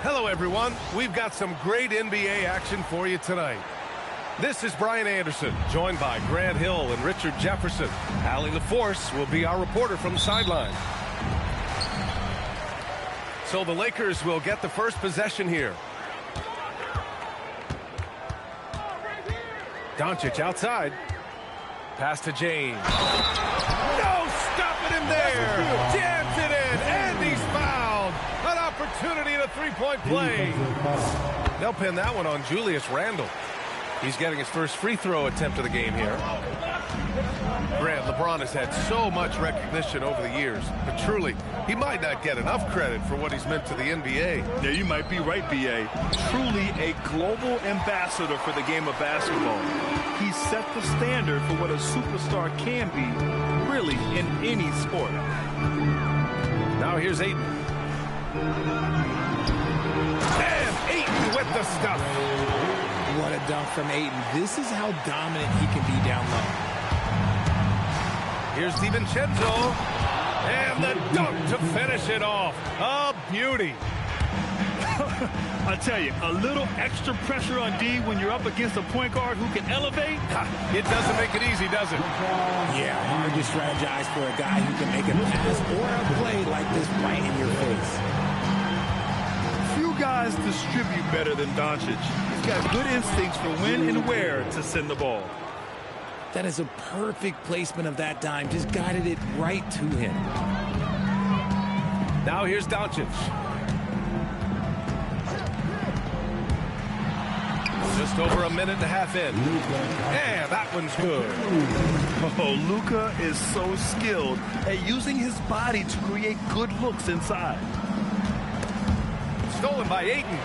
Hello, everyone. We've got some great NBA action for you tonight. This is Brian Anderson, joined by Grant Hill and Richard Jefferson. Allie LaForce will be our reporter from the sideline. So the Lakers will get the first possession here. Doncic outside. Pass to James. No stopping him there. Jams it in, and he's fouled. An opportunity in a three-point play. They'll pin that one on Julius Randle. He's getting his first free throw attempt of the game here. Grant, LeBron has had so much recognition over the years, but truly, he might not get enough credit for what he's meant to the NBA. Yeah, you might be right, B.A. Truly a global ambassador for the game of basketball. He set the standard for what a superstar can be, really, in any sport. Now here's Ayton. And Ayton with the stuff. What a dunk from Ayton. This is how dominant he can be down low. Here's DiVincenzo. And the dunk to finish it off. A beauty. I tell you, a little extra pressure on D when you're up against a point guard who can elevate. It doesn't make it easy, does it? Yeah, hard to strategize for a guy who can make a pass or a play like this right in your face. Few guys distribute better than Doncic. He's got good instincts for when and where to send the ball. That is a perfect placement of that dime. Just guided it right to him. Now here's Doncic. Just over a minute and a half in. And that one's good. Oh, Luka is so skilled at using his body to create good looks inside. Stolen by Ayton.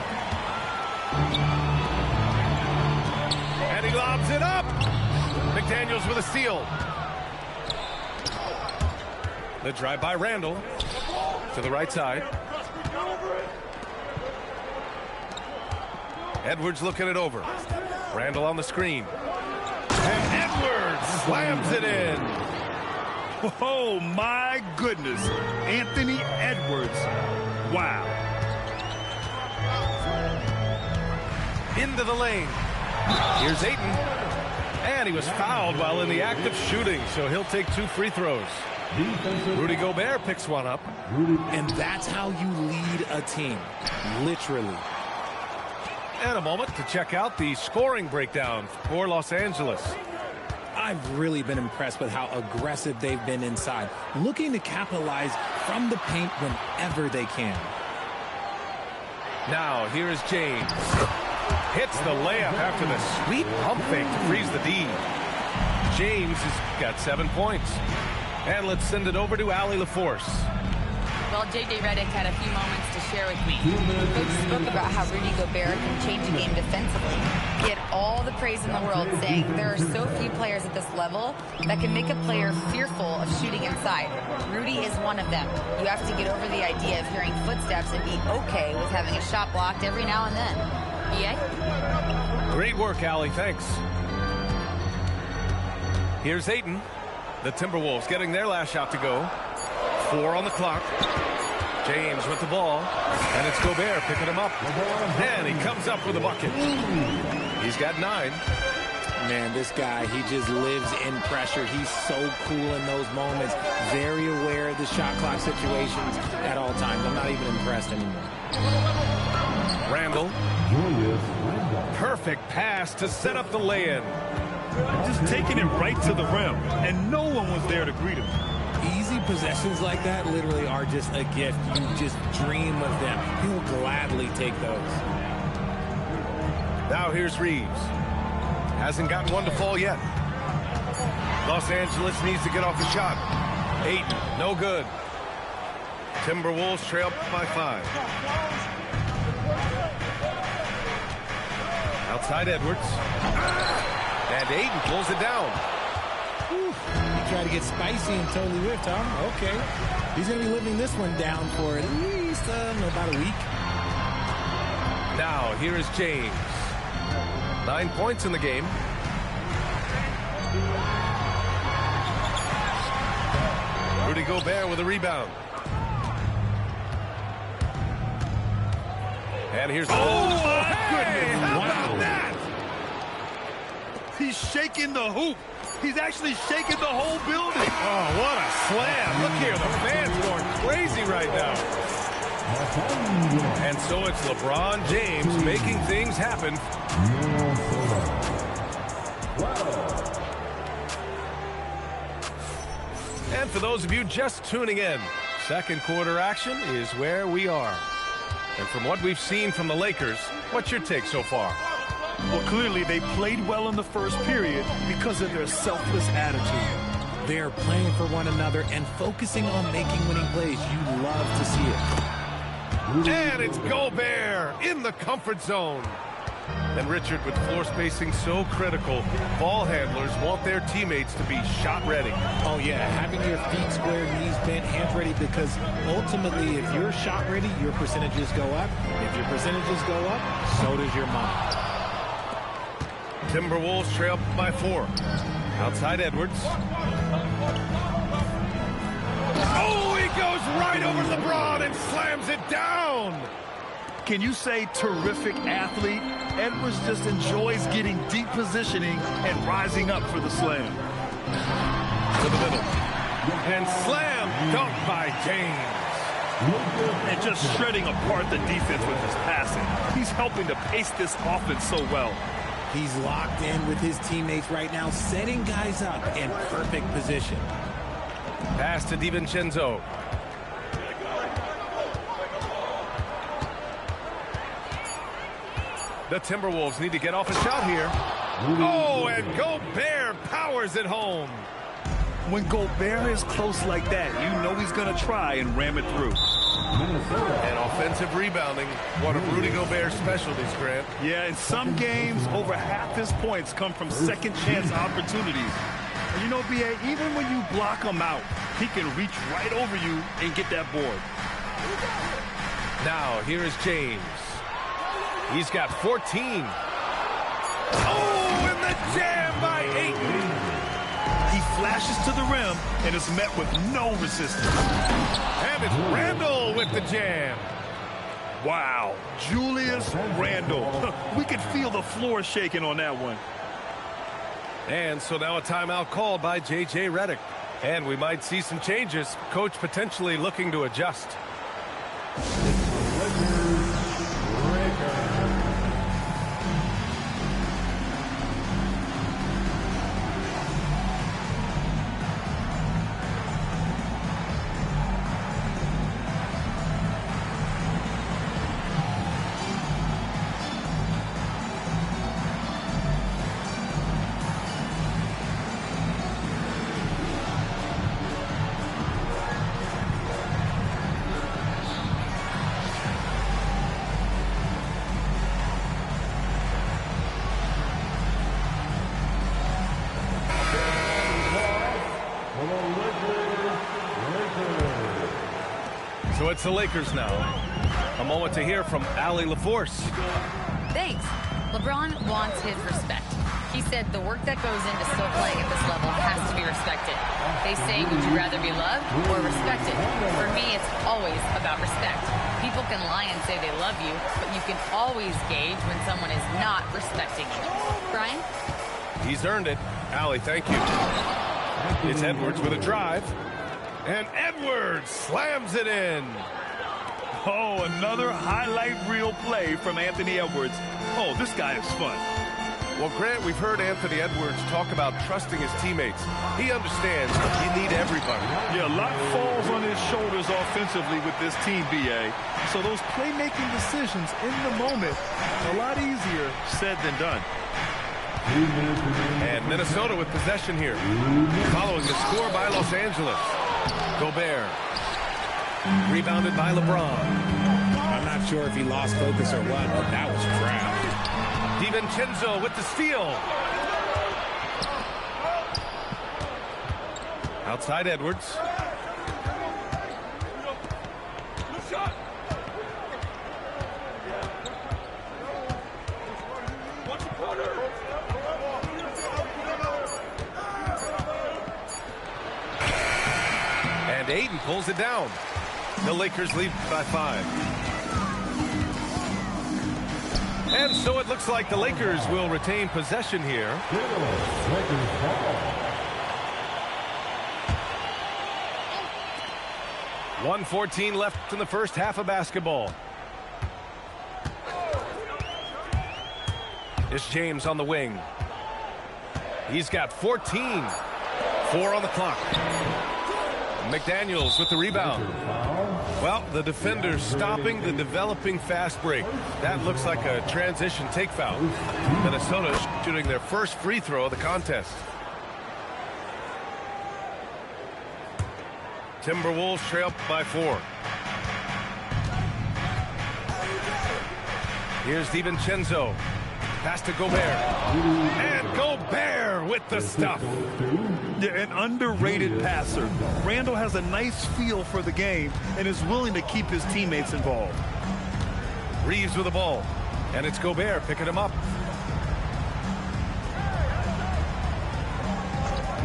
And he lobs it up. McDaniels with a steal. The drive by Randle. To the right side. Edwards looking it over. Randle on the screen. And Edwards slams it in. Oh, my goodness. Anthony Edwards. Wow. Into the lane. Here's Ayton. And he was fouled while in the act of shooting, so he'll take 2 free throws. Rudy Gobert picks one up. And that's how you lead a team. Literally. And a moment to check out the scoring breakdown for Los Angeles. I've really been impressed with how aggressive they've been inside, looking to capitalize from the paint whenever they can. Now, here is James. Hits the layup after the sweet pump fake to freeze the D. James has got 7 points. And let's send it over to Allie LaForce. Well, J.J. Redick had a few moments to share with me. The coach spoke about how Rudy Gobert can change a game defensively. He had all the praise in the world, saying there are so few players at this level that can make a player fearful of shooting inside. Rudy is one of them. You have to get over the idea of hearing footsteps and be okay with having a shot blocked every now and then. Yeah? Great work, Allie. Thanks. Here's Ayton. The Timberwolves getting their last shot to go. 4 on the clock. James with the ball. And it's Gobert picking him up. And he comes up with a bucket. He's got 9. Man, this guy, he just lives in pressure. He's so cool in those moments. Very aware of the shot clock situations at all times. I'm not even impressed anymore. Randle. Perfect pass to set up the lay-in. Just taking it right to the rim. And no one was there to greet him. Easy possessions like that literally are just a gift. You just dream of them. He'll gladly take those. Now here's Reeves. Hasn't gotten one to fall yet. Los Angeles needs to get off the shot. 8, no good. Timberwolves trail by 5. Outside Edwards. And Ayton pulls it down. Whew. He tried to get spicy and totally whiffed, huh? Okay. He's going to be living this one down for at least about a week. Now, here is James. 9 points in the game. Rudy Gobert with a rebound. And here's... Oh, my hey, goodness. how Wow. about that? He's shaking the hoop. He's actually shaking the whole building. Oh, what a slam. Look here, the fans going crazy right now. And so it's LeBron James making things happen. And for those of you just tuning in, second quarter action is where we are. And from what we've seen from the Lakers, what's your take so far? Well, clearly they played well in the first period because of their selfless attitude. They're playing for one another and focusing on making winning plays. You love to see it. And it's Gobert in the comfort zone. And Richard, with floor spacing so critical, ball handlers want their teammates to be shot ready. Oh, yeah, having your feet squared, knees bent, hands ready, because ultimately, if you're shot ready, your percentages go up. If your percentages go up, so does your mind. Timberwolves trail by 4. Outside Edwards. Oh, he goes right over LeBron and slams it down. Can you say terrific athlete? Edwards just enjoys getting deep positioning and rising up for the slam. To the middle. And slam dunk by James. And just shredding apart the defense with his passing. He's helping to pace this offense so well. He's locked in with his teammates right now, setting guys up in perfect position. Pass to DiVincenzo. The Timberwolves need to get off a shot here. Oh, and Gobert powers it home. When Gobert is close like that, you know he's going to try and ram it through. And offensive rebounding, one of Rudy Gobert's specialties, Grant. Yeah, in some games, over half his points come from second chance opportunities. And you know, B.A., even when you block him out, he can reach right over you and get that board. Now, here is James. He's got 14. Oh, and the jam by Ayton. He flashes to the rim and is met with no resistance. And it's Randle with the jam. Wow, Julius Randle. We could feel the floor shaking on that one. And so now a timeout called by J.J. Redick. And we might see some changes. Coach potentially looking to adjust. So it's the Lakers now. A moment to hear from Allie LaForce. Thanks. LeBron wants his respect. He said the work that goes into still playing at this level has to be respected. They say, would you rather be loved or respected? For me, it's always about respect. People can lie and say they love you, but you can always gauge when someone is not respecting you. Brian? He's earned it. Allie, thank you. It's Edwards with a drive. And Edwards slams it in. Oh, another highlight reel play from Anthony Edwards. Oh, this guy is fun. Well, Grant, we've heard Anthony Edwards talk about trusting his teammates. He understands you need everybody. Yeah, a lot falls on his shoulders offensively with this team, B.A. So those playmaking decisions in the moment, a lot easier said than done. And Minnesota with possession here. Following the score by Los Angeles. Gobert. Rebounded by LeBron. I'm not sure if he lost focus or what, but that was crap. DiVincenzo with the steal. Outside Edwards. And Ayton pulls it down. The Lakers lead by 5. And so it looks like the Lakers will retain possession here. 1:14 left in the first half of basketball. It's James on the wing. He's got 14. 4 on the clock. McDaniels with the rebound. Well, the defender stopping the developing fast break. That looks like a transition take foul. Minnesota shooting their first free throw of the contest. Timberwolves trail by 4. Here's DiVincenzo. Pass to Gobert. And Gobert with the stuff. Yeah, an underrated passer. Randall has a nice feel for the game and is willing to keep his teammates involved. Reeves with the ball. And it's Gobert picking him up.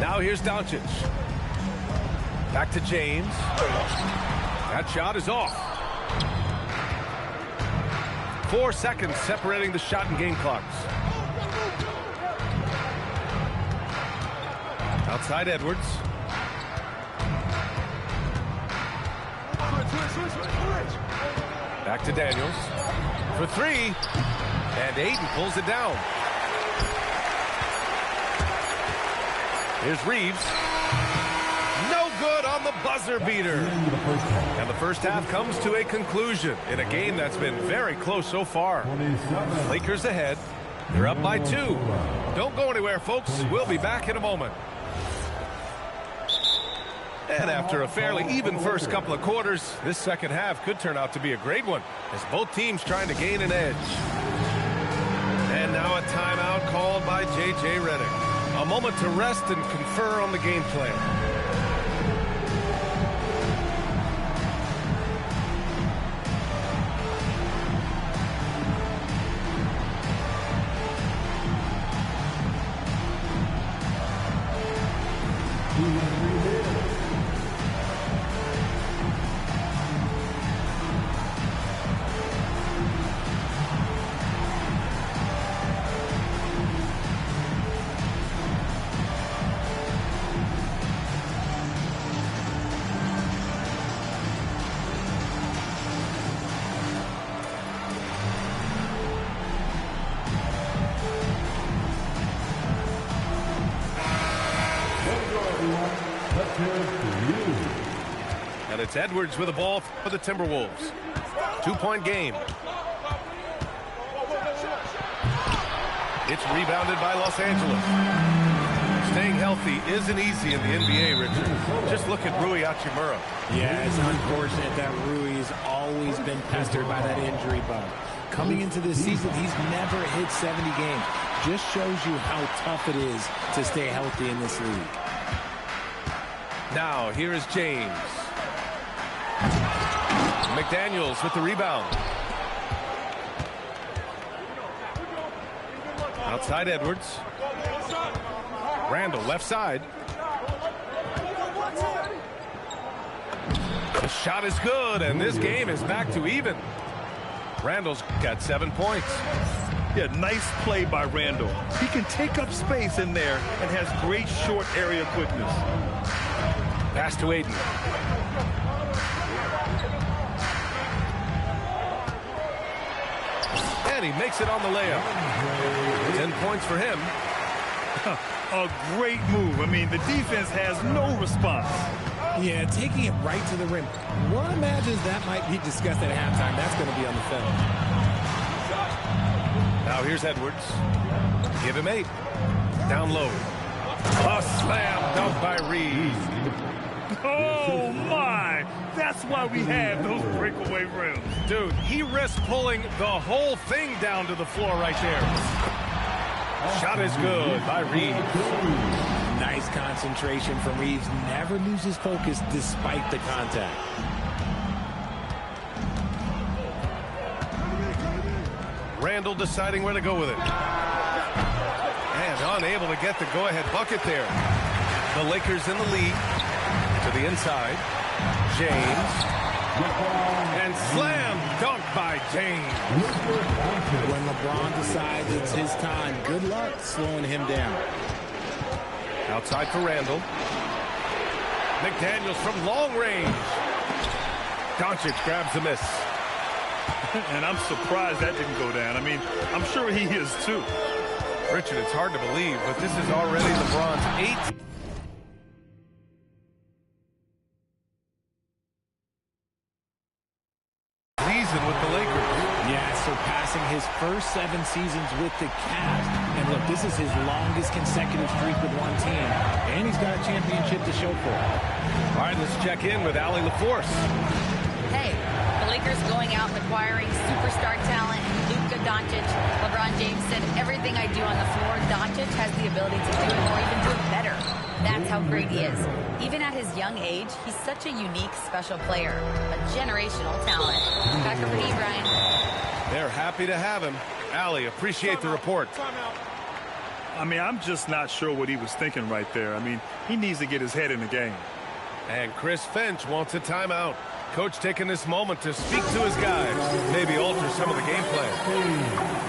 Now here's Doncic. Back to James. That shot is off. 4 seconds separating the shot and game clocks. Outside Edwards. Back to Daniels. For 3. And Ayton pulls it down. Here's Reeves. No good on the buzzer beater. And the first half comes to a conclusion in a game that's been very close so far. Lakers ahead. They're up by 2. Don't go anywhere, folks. We'll be back in a moment. And after a fairly even first couple of quarters, this second half could turn out to be a great one as both teams trying to gain an edge. And now a timeout called by J.J. Redick. A moment to rest and confer on the game plan. And it's Edwards with the ball for the Timberwolves. 2-point game. It's rebounded by Los Angeles. Staying healthy isn't easy in the NBA, Richard. Just look at Rui Hachimura. Yeah, it's unfortunate that Rui's always been pestered by that injury bug. Coming into this season, he's never hit 70 games. Just shows you how tough it is to stay healthy in this league. Now, here is James. McDaniels with the rebound. Outside Edwards. Randall left side. The shot is good, and this game is back to even. Randall's got 7 points. Yeah, nice play by Randall. He can take up space in there and has great short area quickness. Pass to Ayton. And he makes it on the layup. 10 points for him. A great move. I mean, the defense has no response. Yeah, taking it right to the rim. One imagines that might be discussed at halftime. That's going to be on the film. Now here's Edwards. Give him 8. Down low. A slam dunk by Reeves. Oh, my. That's why we have those breakaway rims. Dude, he risks pulling the whole thing down to the floor right there. Shot is good by Reeves. Nice concentration from Reeves. Never loses focus despite the contact. Randall deciding where to go with it. And unable to get the go-ahead bucket there. The Lakers in the lead. To the inside. James. And slam dunk by James. When LeBron decides it's his time, good luck slowing him down. Outside for Randall. McDaniels from long range. Doncic grabs the miss. And I'm surprised that didn't go down. I mean, I'm sure he is too. Richard, it's hard to believe, but this is already LeBron's 8th season with the Lakers. Yeah, surpassing his first 7 seasons with the Cavs. And look, this is his longest consecutive streak with one team. And he's got a championship to show for it. All right, let's check in with Allie LaForce. Hey, the Lakers going out and acquiring superstar talent, Luka Doncic. LeBron James said, everything I do on the floor, Doncic has the ability to do it or even do it better. That's how great he is. Even at his young age, he's such a unique, special player. A generational talent. Back over to you, Brian. They're happy to have him. Allie, appreciate the report. I mean, I'm just not sure what he was thinking right there. I mean, he needs to get his head in the game. And Chris Finch wants a timeout. Coach taking this moment to speak to his guys. Maybe alter some of the game plan.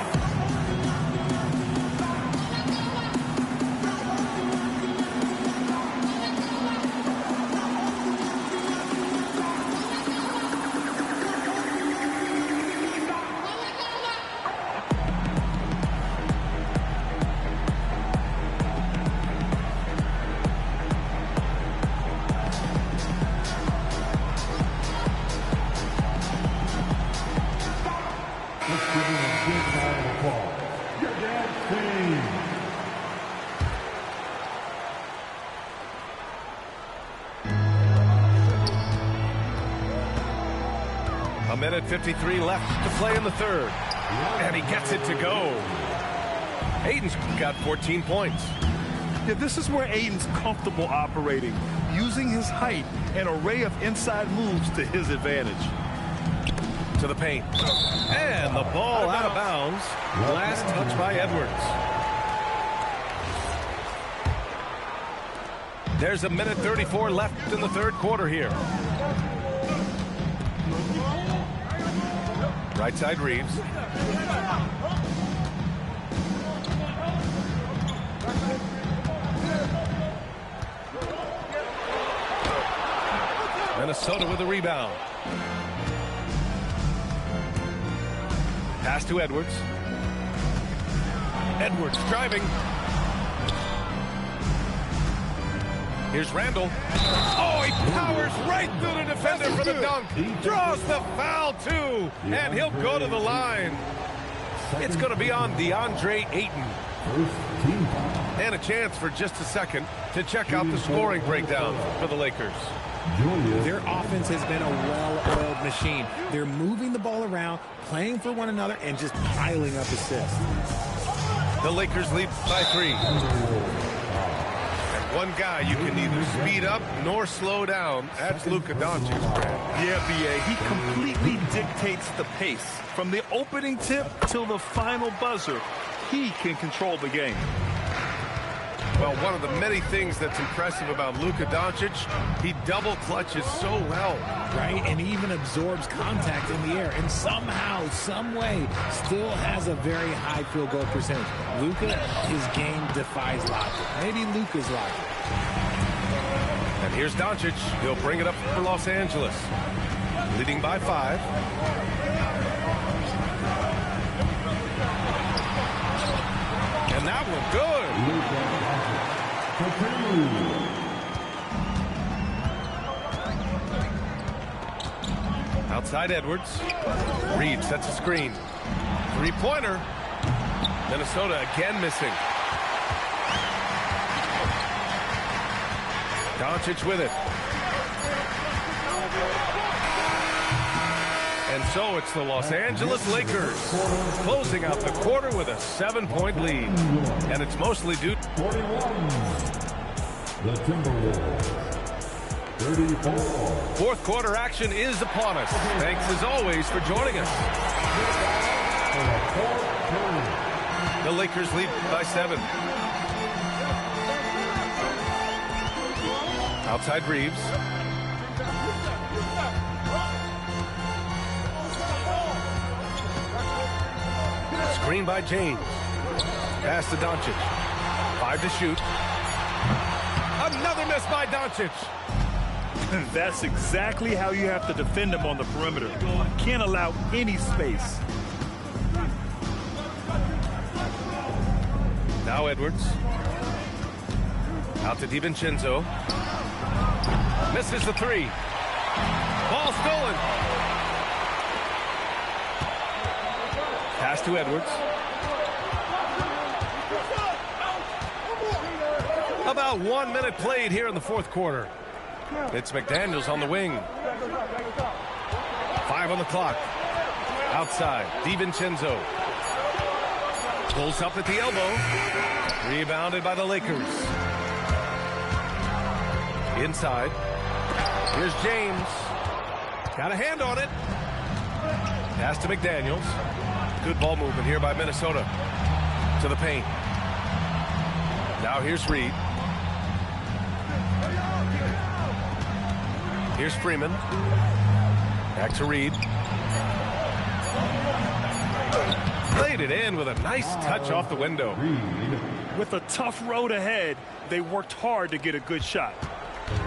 A minute 53 left to play in the third. And he gets it to go. Ayton's got 14 points. Yeah, this is where Ayton's comfortable operating, using his height and array of inside moves to his advantage. To the paint. And the ball out of bounds. Last touch by Edwards. There's a minute 34 left in the third quarter here. Right side Reeves. Minnesota with a rebound. Pass to Edwards. Edwards driving. Here's Randall. Oh, he powers right through the defender for the dunk. Draws the foul, too. And he'll go to the line. It's going to be on DeAndre Ayton. And a chance for just a second to check out the scoring breakdown for the Lakers. Their offense has been a well-oiled machine. They're moving the ball around, playing for one another, and just piling up assists. The Lakers lead by 3. One guy you can neither speed up nor slow down. That's Luka Doncic. Yeah, B.A., he completely dictates the pace. From the opening tip till the final buzzer, he can control the game. Well, one of the many things that's impressive about Luka Doncic, he double clutches so well. Right, and he even absorbs contact in the air, and somehow, some way, still has a very high field goal percentage. Luka, his game defies logic. Maybe Luka's logic. And here's Doncic. He'll bring it up for Los Angeles. Leading by 5. And that one good. Outside Edwards. Reed sets a screen. Three-pointer. Minnesota again missing. Doncic with it. And so it's the Los Angeles Lakers closing out the quarter with a 7-point lead. And it's mostly due to 41. The Timberwolves. 34. Fourth quarter action is upon us. Thanks as always for joining us. The Lakers lead by 7. Outside Reeves. Screen by James. Pass to Doncic. 5 to shoot. Another miss by Doncic. That's exactly how you have to defend him on the perimeter. Can't allow any space. Now Edwards. Out to DiVincenzo. Misses the three. Ball stolen. Pass to Edwards. About 1 minute played here in the fourth quarter. It's McDaniels on the wing. 5 on the clock. Outside, DiVincenzo. Pulls up at the elbow. Rebounded by the Lakers. Inside. Here's James. Got a hand on it. Pass to McDaniels. Good ball movement here by Minnesota. To the paint. Now here's Reed. Here's Freeman. Back to Reed. Played it in with a nice touch off the window. With a tough road ahead, they worked hard to get a good shot.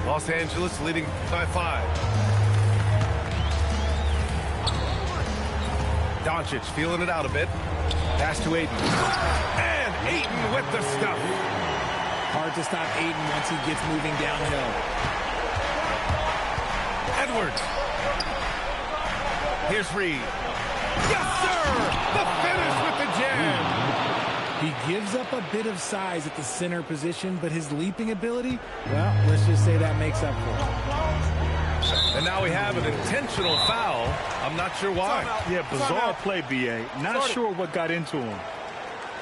Los Angeles leading by 5. Doncic feeling it out a bit. Pass to Ayton. And Ayton with the stuff. Hard to stop Ayton once he gets moving downhill. Edwards. Here's Reed. Yes, sir! The finish with the jam. He gives up a bit of size at the center position, but his leaping ability, well, let's just say that makes up for it. And now we have an intentional foul. I'm not sure why. Yeah, bizarre play, B.A. Not sure what got into him.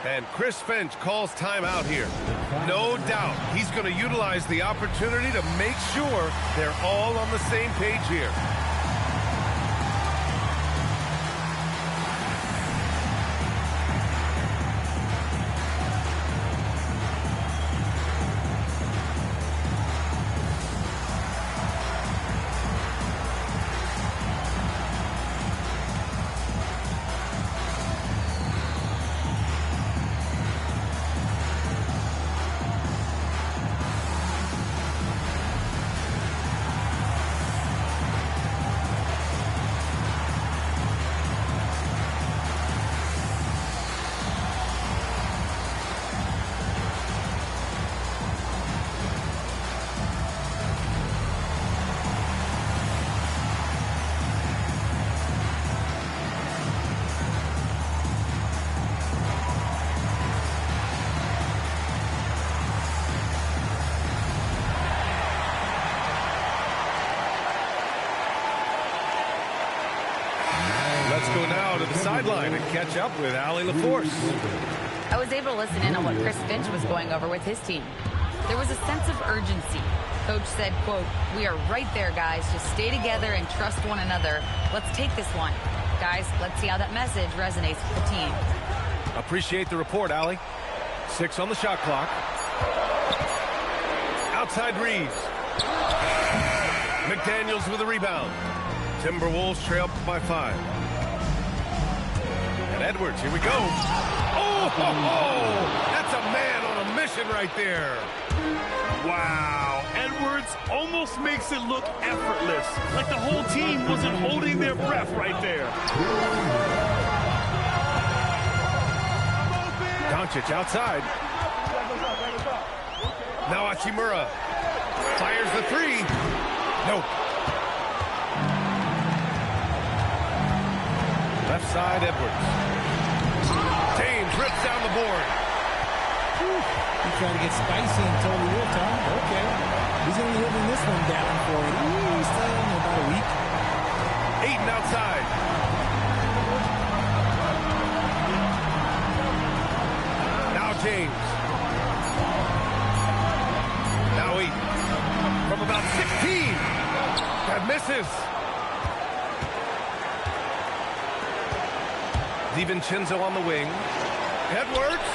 And Chris Finch calls timeout here. No doubt he's going to utilize the opportunity to make sure they're all on the same page here. Let's go now to the sideline and catch up with Allie LaForce. I was able to listen in on what Chris Finch was going over with his team. There was a sense of urgency. Coach said, quote, "We are right there, guys. Just stay together and trust one another. Let's take this one. Guys, let's see how that message resonates with the team." Appreciate the report, Allie. 6 on the shot clock. Outside Reeves. McDaniels with a rebound. Timberwolves trail by 5. And Edwards, here we go. Oh, ho, ho. That's a man on a mission right there. Wow. Edwards almost makes it look effortless, like the whole team wasn't holding their breath right there. Doncic outside. Now Hachimura fires the 3. Nope. Left side, Edwards. James rips down the board. He tried to get spicy and totally whipped, huh? Okay. He's only holding this one down for still about a week. Ayton outside. Now James. Now Ayton. From about 16. That misses. DiVincenzo on the wing. Edwards.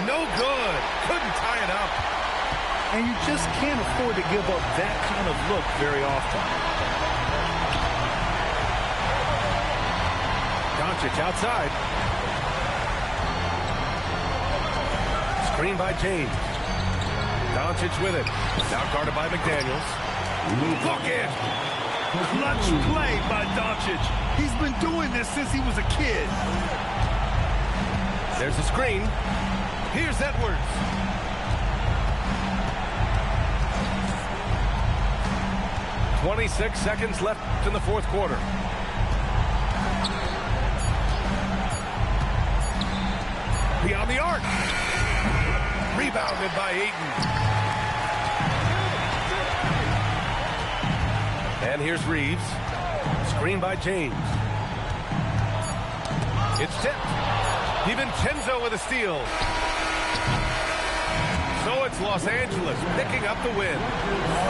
No good. Couldn't tie it up. And you just can't afford to give up that kind of look very often. Doncic outside. Screen by James. Doncic with it. Now guarded by McDaniels. Look it. Clutch play by Doncic. He's been doing this since he was a kid. There's a screen. Here's Edwards. "26 seconds left in the fourth quarter. Beyond the arc. Rebounded by Ayton. And here's Reeves. Screen by James. It's tipped. DiVincenzo with a steal. So it's Los Angeles picking up the win.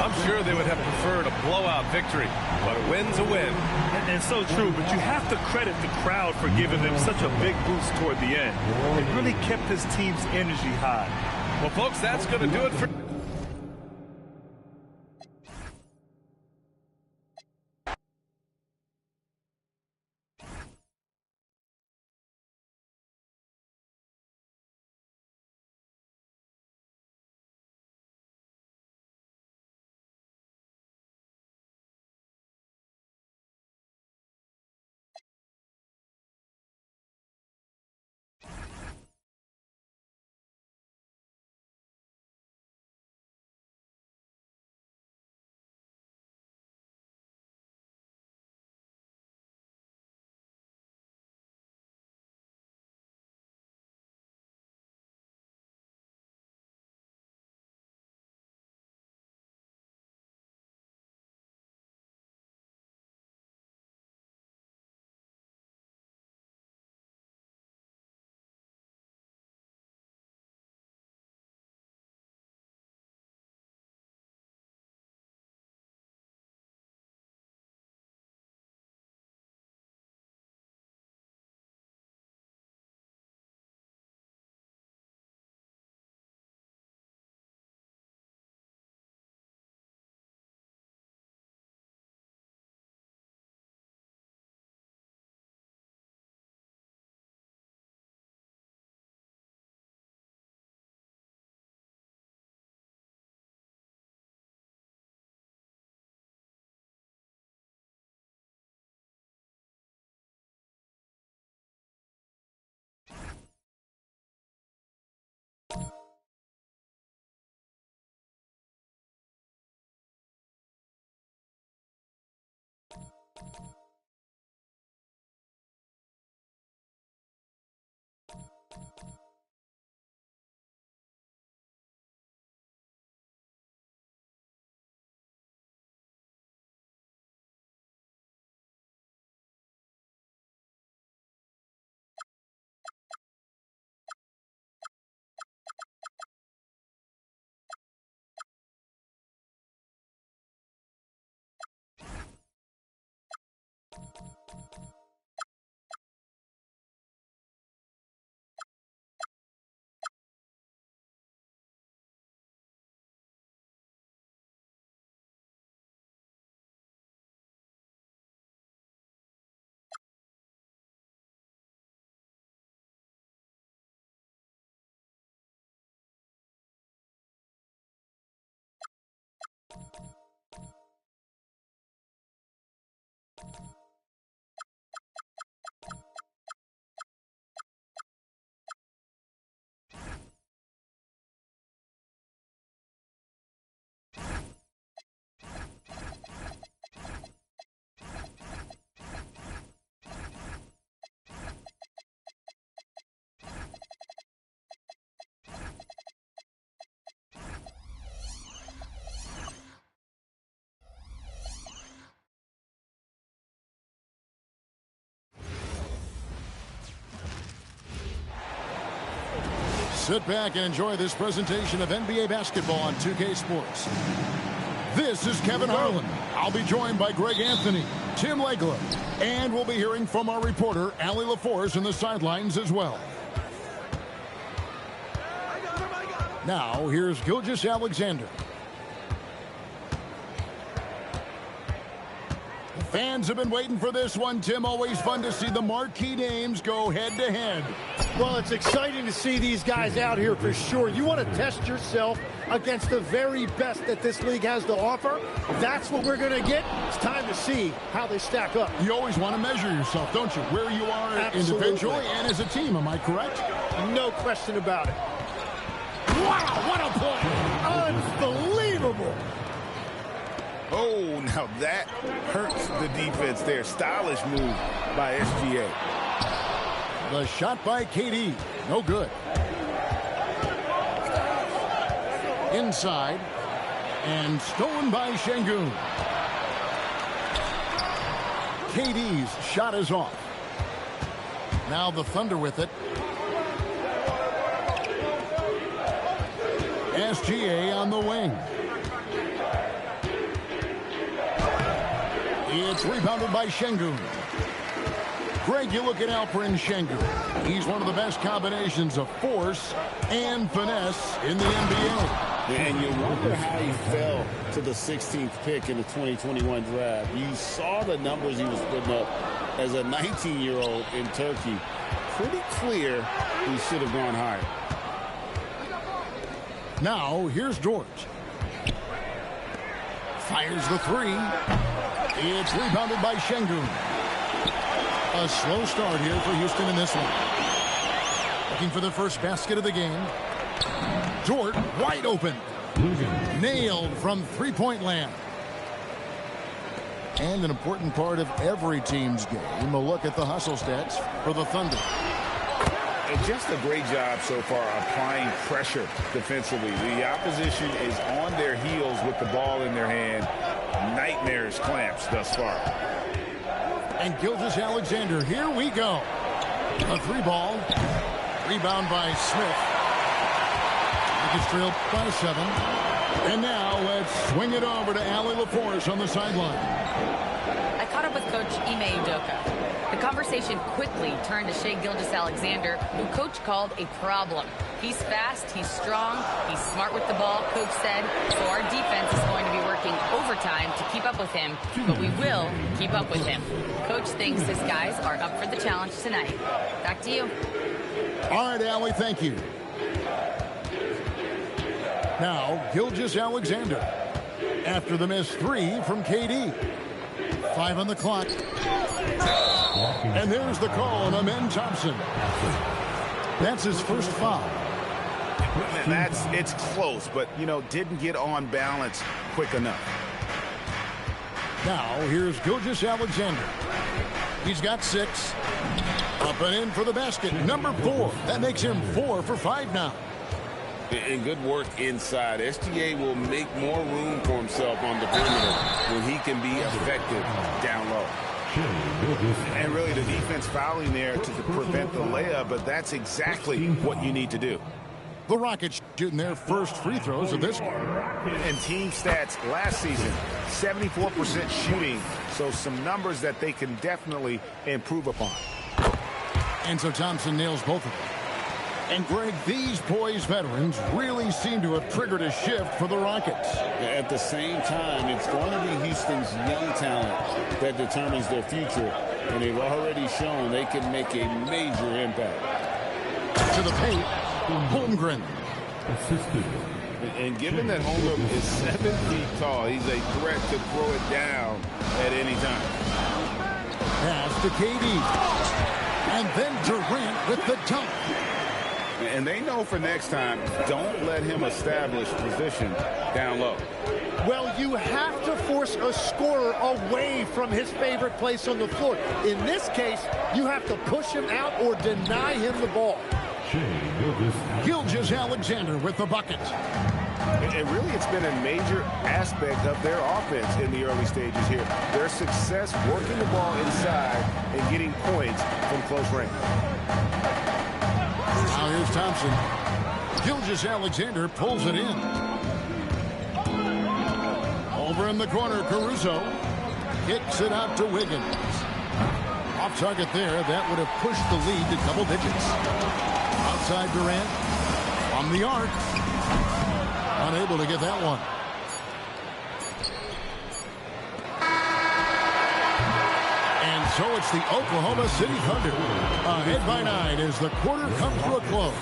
I'm sure they would have preferred a blowout victory, but a win's a win. And so true, but you have to credit the crowd for giving them such a big boost toward the end. It really kept this team's energy high. Well, folks, that's going to do it for... Sit back and enjoy this presentation of NBA basketball on 2K Sports. This is Kevin Harlan. I'll be joined by Greg Anthony, Tim Legler, and we'll be hearing from our reporter, Allie LaForce, in the sidelines as well. Now, here's Gilgeous-Alexander. Fans have been waiting for this one, Tim. Always fun to see the marquee names go head-to-head. Well, it's exciting to see these guys out here for sure. You want to test yourself against the very best that this league has to offer. That's what we're going to get. It's time to see how they stack up. You always want to measure yourself, don't you? Where you are individually and as a team, am I correct? No question about it. Wow, what a play! Unbelievable! Oh, now that hurts the defense there. Stylish move by SGA. The shot by KD. No good. Inside. And stolen by Şengün. KD's shot is off. Now the Thunder with it. SGA on the wing. It's rebounded by Şengün. Greg, you look at Alperen Şengün. He's one of the best combinations of force and finesse in the NBA. And you wonder how he fell to the 16th pick in the 2021 draft. You saw the numbers he was putting up as a 19-year-old in Turkey. Pretty clear he should have gone higher. Now, here's George. Fires the three. It's rebounded by Şengün. A slow start here for Houston in this one. Looking for the first basket of the game. Dort wide open. Nailed from three-point land. And an important part of every team's game, a look at the hustle stats for the Thunder. And just a great job so far applying pressure defensively. The opposition is on their heels with the ball in their hand. Nightmares clamps thus far. And Gilgeous-Alexander, here we go. A three ball. Rebound by Smith. It's trailed by 7. And now let's swing it over to Allie LaForce on the sideline. I caught up with Coach Ime Udoka. The conversation quickly turned to Shai Gilgeous-Alexander, who Coach called a problem. He's fast, he's strong, he's smart with the ball, Coach said, so our defense is going to be working overtime to keep up with him, but we will keep up with him. Coach thinks his guys are up for the challenge tonight. Back to you. All right, Allie, thank you. Now, Gilgeous-Alexander. After the missed three from KD. 5 on the clock. And there's the call on Amen Thompson. That's his first foul. It's close, but, didn't get on balance quick enough. Now, here's Gilgeous-Alexander. He's got 6. Up and in for the basket. Number 4. That makes him 4 for 5 now. And good work inside. SGA will make more room for himself on the perimeter when he can be effective down low. And really the defense fouling there to prevent the layup, but that's exactly what you need to do. The Rockets shooting their first free throws of this one. And team stats last season, 74% shooting, so some numbers that they can definitely improve upon. And so Thompson nails both of them. And, Greg, these poised veterans really seem to have triggered a shift for the Rockets. At the same time, it's going to be Houston's young talent that determines their future. And they've already shown they can make a major impact. To the paint, Holmgren. And given that Holmgren is 7 feet tall, he's a threat to throw it down at any time. Pass to KD. And then Durant with the dunk. And they know for next time, don't let him establish position down low. Well, you have to force a scorer away from his favorite place on the floor. In this case, you have to push him out or deny him the ball. Gilgeous-Alexander with the bucket. And really, it's been a major aspect of their offense in the early stages here. Their success working the ball inside and getting points from close range. Now here's Thompson. Gilgeous-Alexander pulls it in. Over in the corner, Caruso kicks it out to Wiggins. Off target there. That would have pushed the lead to double digits. Outside Durant. On the arc. Unable to get that one. so it's the Oklahoma City Thunder ahead by 9 as the quarter comes to a close.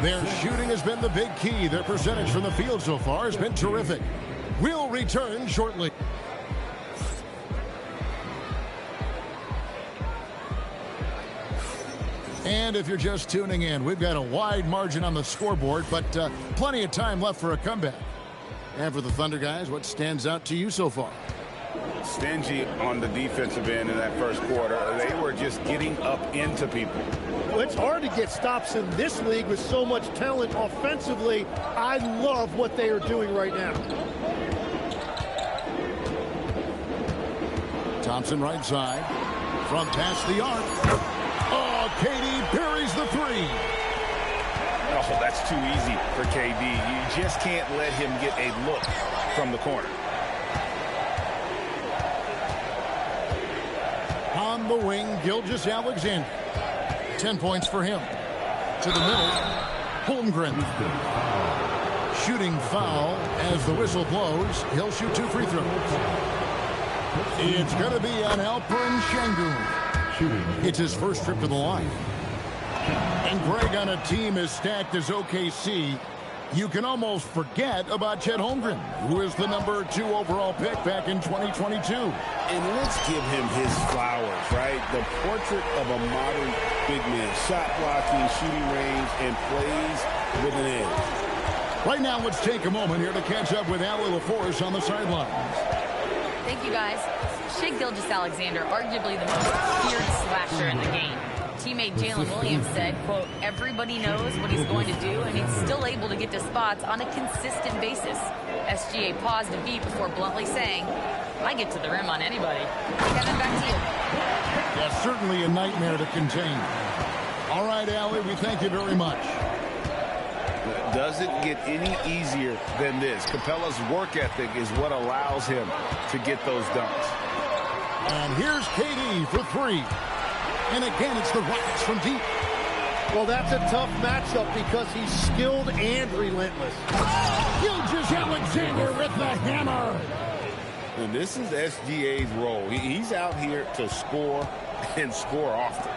Their shooting has been the big key. Their percentage from the field so far has been terrific. We'll return shortly. And if you're just tuning in, we've got a wide margin on the scoreboard, but plenty of time left for a comeback. And for the Thunder guys, what stands out to you so far? Stingy on the defensive end in that first quarter. They were just getting up into people. Well, it's hard to get stops in this league with so much talent offensively. I love what they are doing right now. Thompson right side. From past the arc. Oh, KD parries the three. Oh, that's too easy for KD. You just can't let him get a look from the corner. On the wing, Gilgeous-Alexander. 10 points for him. To the middle, Holmgren. Shooting foul as the whistle blows. He'll shoot 2 free throws. It's going to be on Alperen Şengün. It's his first trip to the line. And Greg, on a team as stacked as OKC, you can almost forget about Chet Holmgren, who is the number 2 overall pick back in 2022. And let's give him his flowers, right? The portrait of a modern big man. Shot blocking, shooting range, and plays with an edge. Right now, let's take a moment here to catch up with Allie LaForce on the sidelines. Thank you, guys. Shai Gilgeous-Alexander, arguably the most feared slasher in the game. Teammate Jalen Williams said, quote, everybody knows what he's going to do, and he's still able to get to spots on a consistent basis. SGA paused a beat before bluntly saying, I get to the rim on anybody. Kevin, back to you. That's certainly a nightmare to contain. All right, Allie, we thank you very much. Doesn't get any easier than this. Capella's work ethic is what allows him to get those dunks. And here's KD for 3. And again, it's the Rockets from deep. Well, that's a tough matchup because he's skilled and relentless. Gilgeous-Alexander with the hammer. And this is SGA's role. He's out here to score and score often.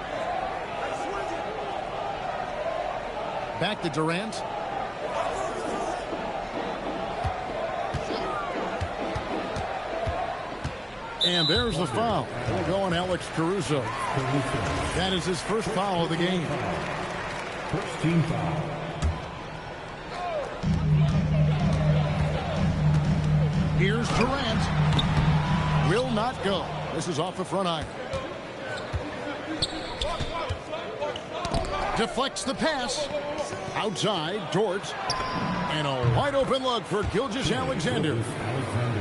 Back to Durant. And there's the foul. We'll go on Alex Caruso. That is his first foul of the game. First team foul. Here's Durant. Will not go. This is off the front iron. Deflects the pass. Outside, Dort. And a wide open look for Gilgeous-Alexander.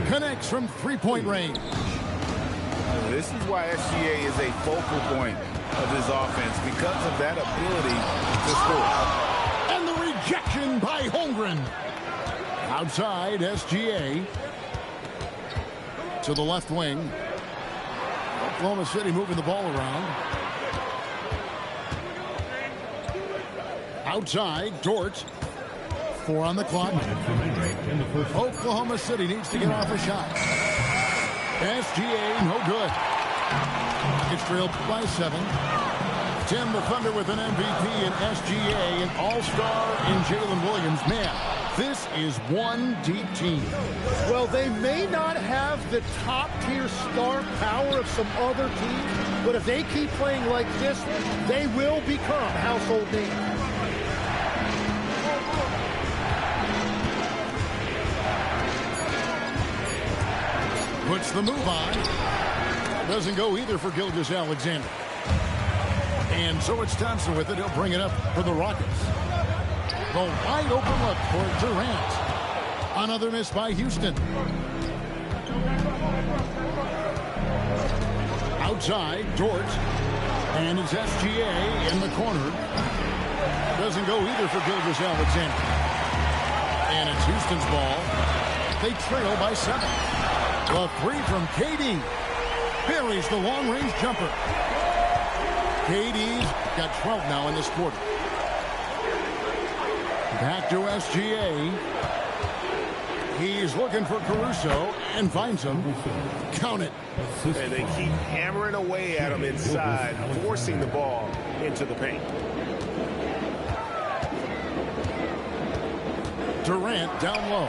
Connects from three-point range. This is why SGA is a focal point of his offense, because of that ability to score. And the rejection by Holmgren. Outside, SGA. To the left wing. Oklahoma City moving the ball around. Outside, Dort. 4 on the clock. Oklahoma City needs to get off a shot. SGA, no good. It's trailed by 7. Tim, the Thunder with an MVP in SGA, an all-star in Jalen Williams. Man, this is one deep team. Well, they may not have the top-tier star power of some other teams, but if they keep playing like this, they will become household names. Puts the move on. Doesn't go either for Gilgeous-Alexander. And so it's Thompson with it. He'll bring it up for the Rockets. The wide open look for Durant. Another miss by Houston. Outside, Dort. And it's SGA in the corner. Doesn't go either for Gilgeous-Alexander. And it's Houston's ball. They trail by 7. The 3 from KD. Buries the long-range jumper. KD's got 12 now in this quarter. Back to SGA. He's looking for Caruso and finds him. Count it. And they keep hammering away at him inside, forcing the ball into the paint. Durant down low.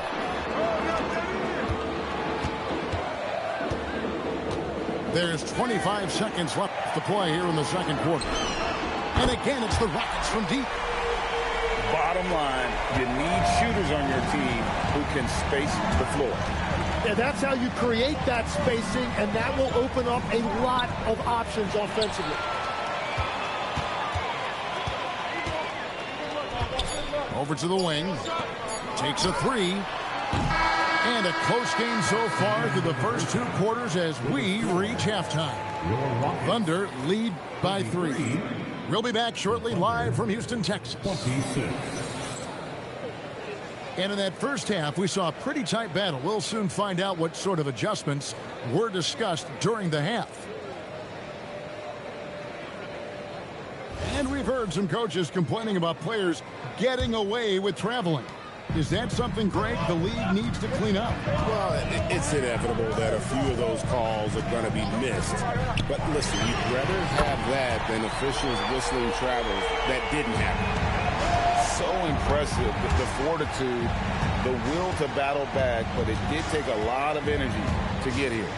There's 25 seconds left to play here in the second quarter. And again, it's the Rockets from deep. Bottom line, you need shooters on your team who can space the floor. Yeah, that's how you create that spacing, and that will open up a lot of options offensively. Over to the wing. Takes a three. And a close game so far through the first two quarters as we reach halftime. Thunder lead by 3. We'll be back shortly live from Houston, Texas. 26. And in that first half, we saw a pretty tight battle. We'll soon find out what sort of adjustments were discussed during the half. And we've heard some coaches complaining about players getting away with traveling. Is that something, Greg, the league needs to clean up? Well, it's inevitable that a few of those calls are going to be missed. But listen, you'd rather have that than officials whistling travels that didn't happen. So impressive, the fortitude, the will to battle back, but it did take a lot of energy to get here.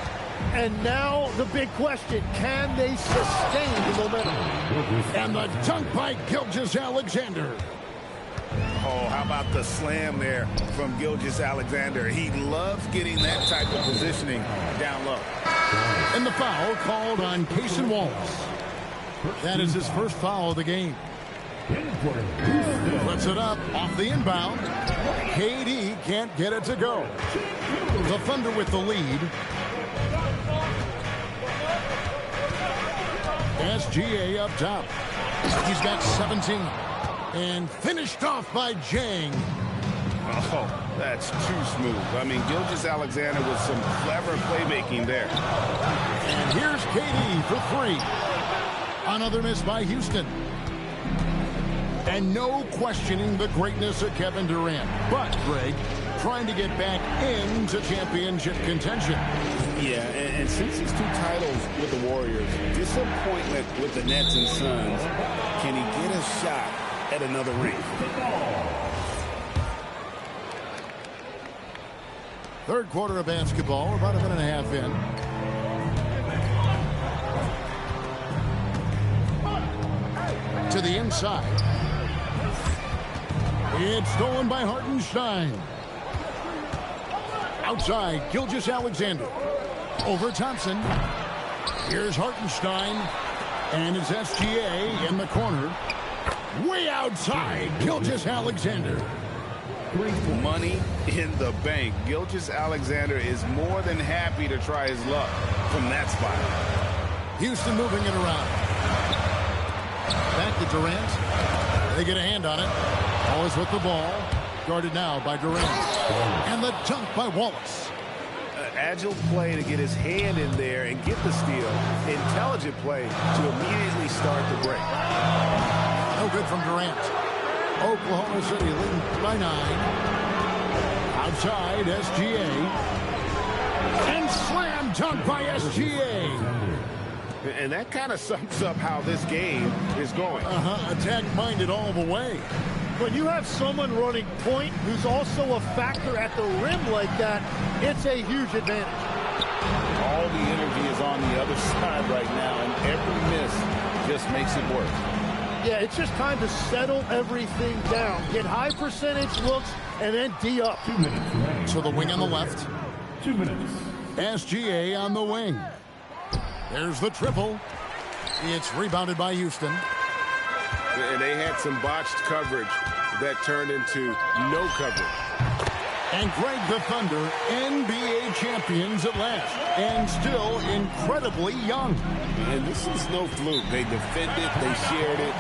And now the big question, can they sustain the momentum? And the dunk by Gilgeous-Alexander. Oh, how about the slam there from Gilgeous-Alexander? He loves getting that type of positioning down low. And the foul called on Cason Wallace. That is his first foul of the game. Puts it up off the inbound. KD can't get it to go. The Thunder with the lead. SGA up top. He's got 17. And finished off by Jang. Oh, that's too smooth. I mean, Gilgeous-Alexander with some clever playmaking there. And here's KD for 3. Another miss by Houston. And no questioning the greatness of Kevin Durant. But, Greg, trying to get back into championship contention. Yeah, and since his 2 titles with the Warriors, disappointment with the Nets and Suns, can he get a shot at another ring? Third quarter of basketball, about a minute and a half in. To the inside. It's stolen by Hartenstein. Outside, Gilgeous-Alexander. Over Thompson. Here's Hartenstein. And it's SGA in the corner. Way outside, Gilgeous-Alexander. Money in the bank. Gilgeous-Alexander is more than happy to try his luck from that spot. Houston moving it around. Back to Durant. They get a hand on it. Wallace with the ball. Guarded now by Durant. And the dunk by Wallace. Agile play to get his hand in there and get the steal. Intelligent play to immediately start the break. No good from Durant. Oklahoma City leading by 9. Outside, SGA. And slam dunk by SGA. And that kind of sums up how this game is going. Attack-minded all the way. When you have someone running point who's also a factor at the rim like that, it's a huge advantage. All the energy is on the other side right now, and every miss just makes it worse. Yeah, it's just time to settle everything down. Get high percentage looks and then D up. 2 minutes. So the wing on the left. 2 minutes. SGA on the wing. There's the triple. It's rebounded by Houston. And they had some botched coverage that turned into no coverage. And Greg, the Thunder, NBA champions at last. And still incredibly young. And this is no fluke. They defended, they shared it,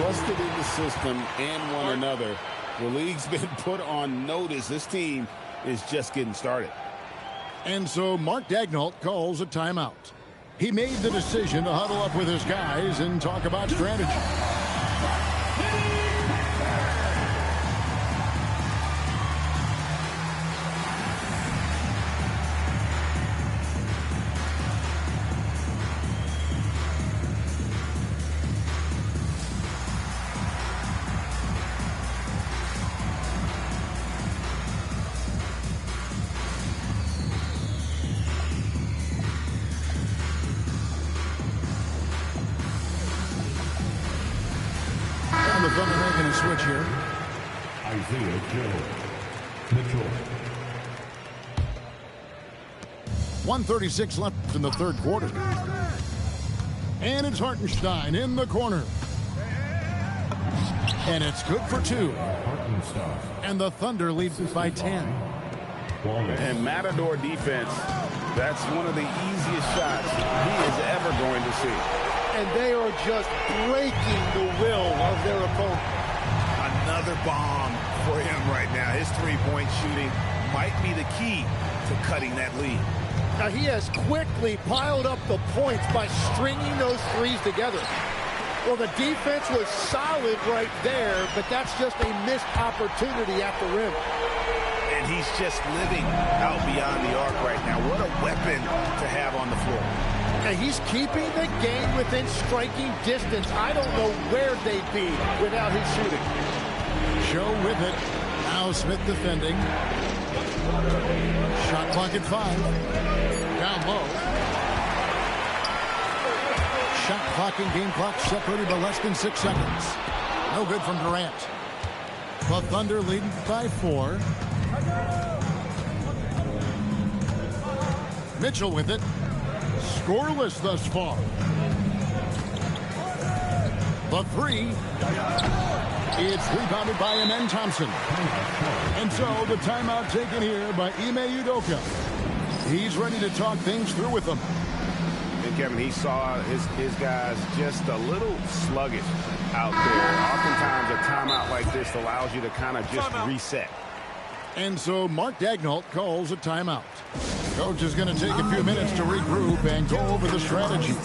trusted in the system and one another. The league's been put on notice. This team is just getting started. And so Mark Daigneault calls a timeout. He made the decision to huddle up with his guys and talk about strategy. the Thunder making a switch here. Isaiah Joe. Mitchell. 1:36 left in the third quarter. And it's Hartenstein in the corner. And it's good for 2. And the Thunder leads by 10. And Matador defense, that's one of the easiest shots he is ever going to see. And they are just breaking the will of their opponent. Another bomb for him right now. His three-point shooting might be the key to cutting that lead. Now he has quickly piled up the points by stringing those threes together. Well, the defense was solid right there, but that's just a missed opportunity at the rim. And he's just living out beyond the arc right now. What a weapon to have on the floor. And he's keeping the game within striking distance. I don't know where they'd be without his shooting. Show with it. Now Smith defending. Shot clock at 5. Down low. Shot clock and game clock separated by less than 6 seconds. No good from Durant. The Thunder leading by 4. Mitchell with it. Scoreless thus far. The 3. It's rebounded by Amen Thompson. And so the timeout taken here by Ime Udoka. He's ready to talk things through with them. And Kevin, he saw his guys just a little sluggish out there. Oftentimes a timeout like this allows you to kind of just reset. And so Mark Daigneault calls a timeout. Coach is going to take a few minutes to regroup and go over the strategy.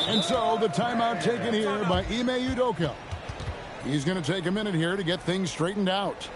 And so the timeout taken here by Ime Udoka. He's going to take a minute here to get things straightened out.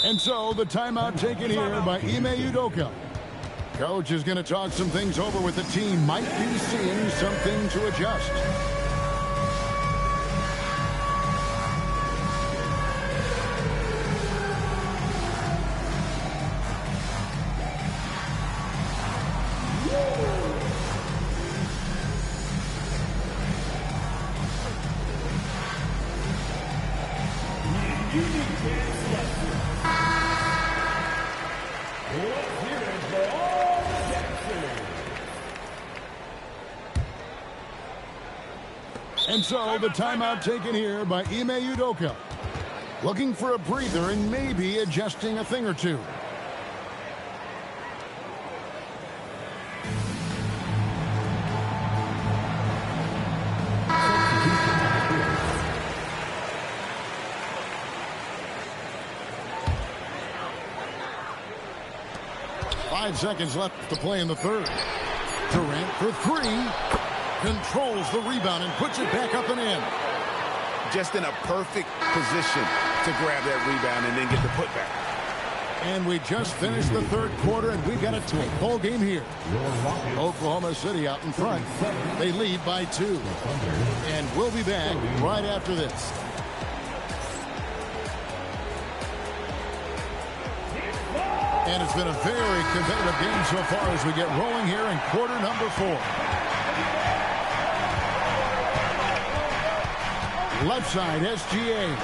And so the timeout taken here by Ime Udoka. Coach is going to talk some things over with the team. Might be seeing something to adjust. And so the timeout taken here by Ime Udoka. Looking for a breather and maybe adjusting a thing or two. Five seconds left to play in the third. Durant for 3. Controls the rebound and puts it back up and in. Just in a perfect position to grab that rebound and then get the putback. And we just finished the third quarter, and we've got a tight ball game here. Oklahoma City out in front. They lead by 2. And we'll be back right after this. And it's been a very competitive game so far as we get rolling here in quarter number 4. Left side, SGA.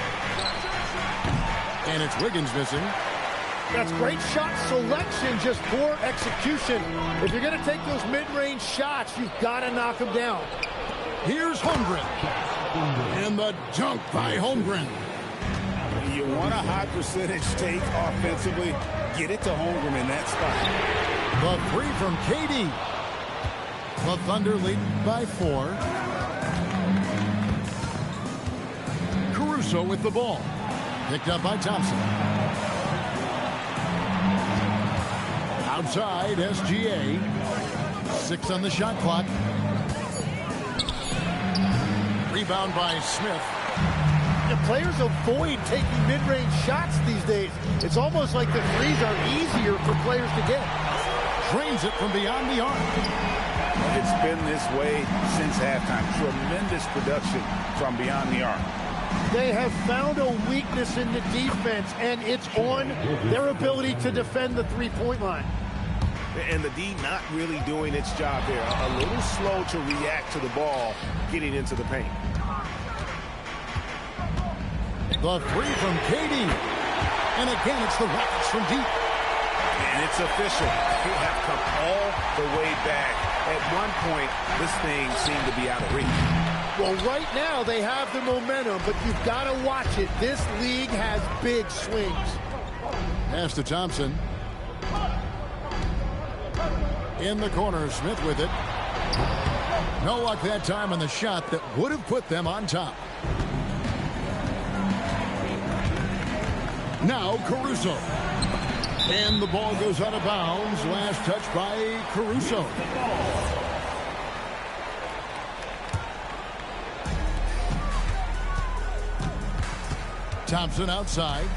And it's Wiggins missing. That's great shot selection, just poor execution. If you're going to take those mid-range shots, you've got to knock them down. Here's Holmgren. And the dunk by Holmgren. You want a high percentage take offensively, get it to Holmgren in that spot. The three from KD. The Thunder lead by 4. Caruso with the ball. Picked up by Thompson. Outside, SGA. 6 on the shot clock. Rebound by Smith. The players avoid taking mid-range shots these days. It's almost like the threes are easier for players to get. Drains it from beyond the arc. It's been this way since halftime. Tremendous production from beyond the arc. They have found a weakness in the defense, and it's on their ability to defend the three-point line. And the D not really doing its job there. A little slow to react to the ball getting into the paint. The three from KD. And again, it's the Rockets from deep. And it's official. They have come all the way back. At one point, this thing seemed to be out of reach. Well, right now, they have the momentum, but you've got to watch it. This league has big swings. Pass to Thompson. In the corner, Smith with it. No luck that time on the shot that would have put them on top. Now Caruso. And the ball goes out of bounds. Last touch by Caruso. Thompson outside.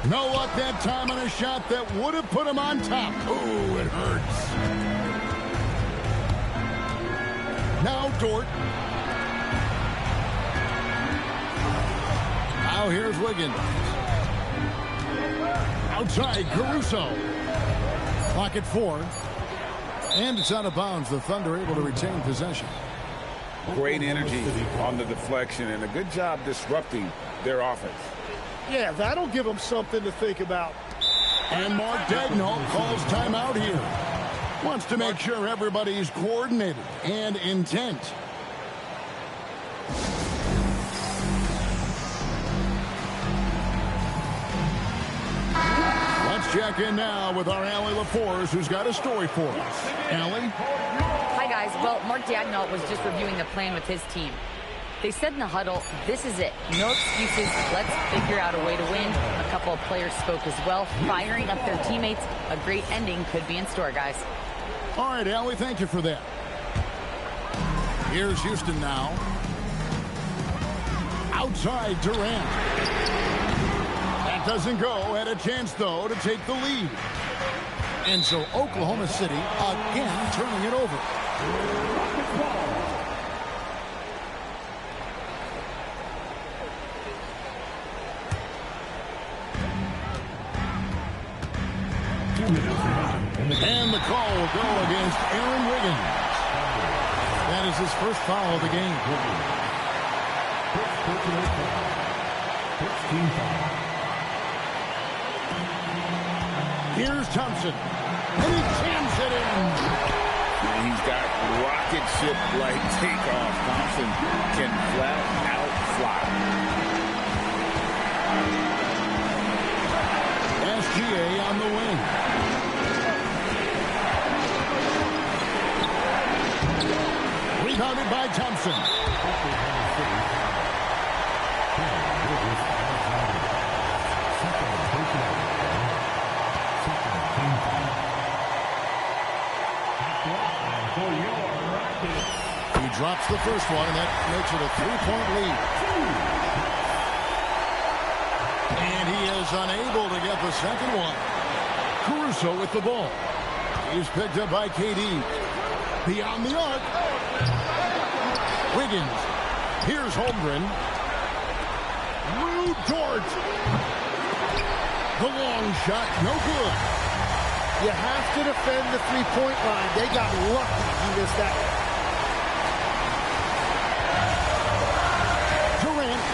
No luck that time on a shot that would have put him on top. Oh, it hurts. Now Dort. Now here's Wiggins. Outside, Caruso. Clock at 4. And it's out of bounds. The Thunder able to retain possession. Great energy on the deflection and a good job disrupting their offense. Yeah, that'll give them something to think about. And Mark Daigneault calls timeout here. Wants to make sure everybody's coordinated and intent. Let's check in now with our Allie LaForce, who's got a story for us. Allie? Hi, guys. Well, Mark Daigneault was just reviewing the plan with his team. They said in the huddle, this is it. No excuses. Let's figure out a way to win. A couple of players spoke as well, firing up their teammates. A great ending could be in store, guys. All right, Allie, thank you for that. Here's Houston now. Outside Durant. That doesn't go. Had a chance, though, to take the lead. And so Oklahoma City again turning it over. And the call will go against Aaron Wiggins. That is his first foul of the game. Here's Thompson. And he jams it in. And he's got rocket ship-like takeoff. Thompson can flat out fly. SGA on the wing. Rebounded by Thompson. He drops the first one, and that makes it a 3-point lead. And he is unable to get the second one. Caruso with the ball. He's picked up by KD. Beyond the arc. Wiggins. Here's Holmgren. Lou Dort. The long shot, no good. You have to defend the three-point line. They got lucky he missed that one. Durant.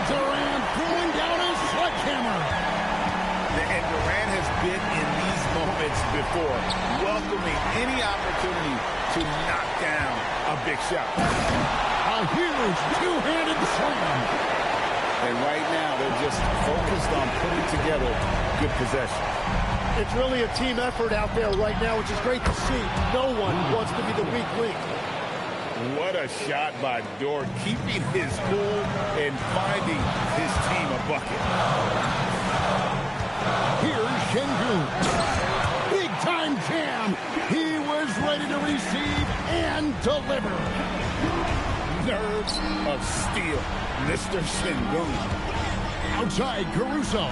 Durant pulling down his sledgehammer. And Durant has been in these moments before, welcoming any opportunity a big shot. A huge two-handed slam. And right now, they're just focused on putting together good possession. It's really a team effort out there right now, which is great to see. No one wants to be the weak link. What a shot by Dort, keeping his cool and finding his team a bucket. Here's Şengün. Big-time jam. He was ready to receive and deliver. Nerves of steel, Mr. Şengün. Outside, Caruso.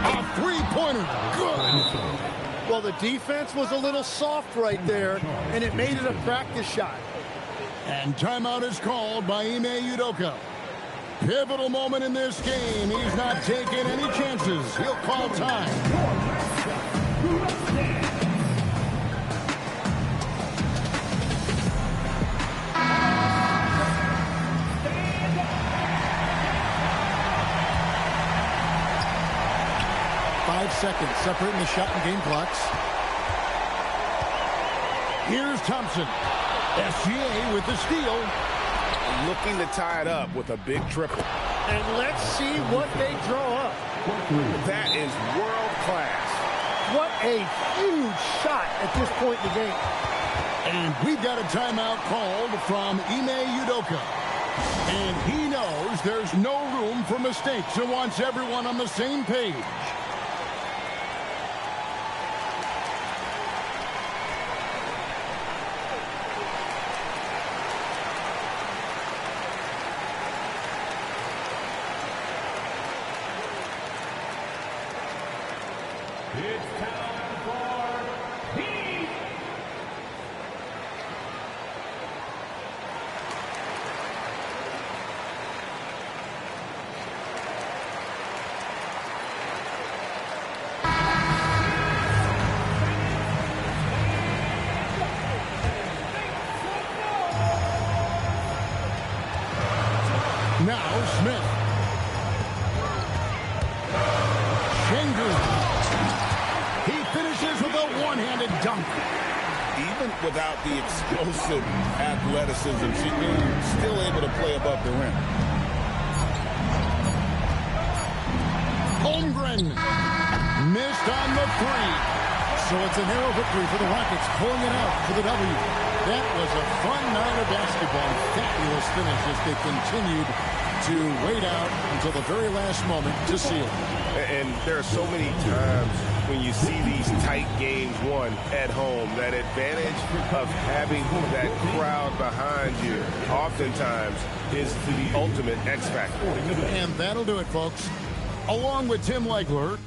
A three-pointer. Good. Well, the defense was a little soft right there, and it made it a practice shot. And timeout is called by Ime Udoka. Pivotal moment in this game. He's not taking any chances. He'll call time. Seconds separating the shot and game clocks. Here's Thompson. SGA with the steal. Looking to tie it up with a big triple. And let's see what they draw up. That is world class. What a huge shot at this point in the game. And we've got a timeout called from Ime Udoka. And he knows there's no room for mistakes and wants everyone on the same page. It's time for Heat. Now Smith. Şengün. He finishes with a one-handed dunk. Even without the explosive athleticism, Şengün still able to play above the rim. Holmgren missed on the three. So it's a narrow victory for the Rockets, pulling it out for the W. That was a fun night of basketball. Fabulous finish as they continued to wait out until the very last moment to seal it. And there are so many times when you see these tight games won at home, that advantage of having that crowd behind you oftentimes is the ultimate X factor. And that'll do it, folks. Along with Tim Legler,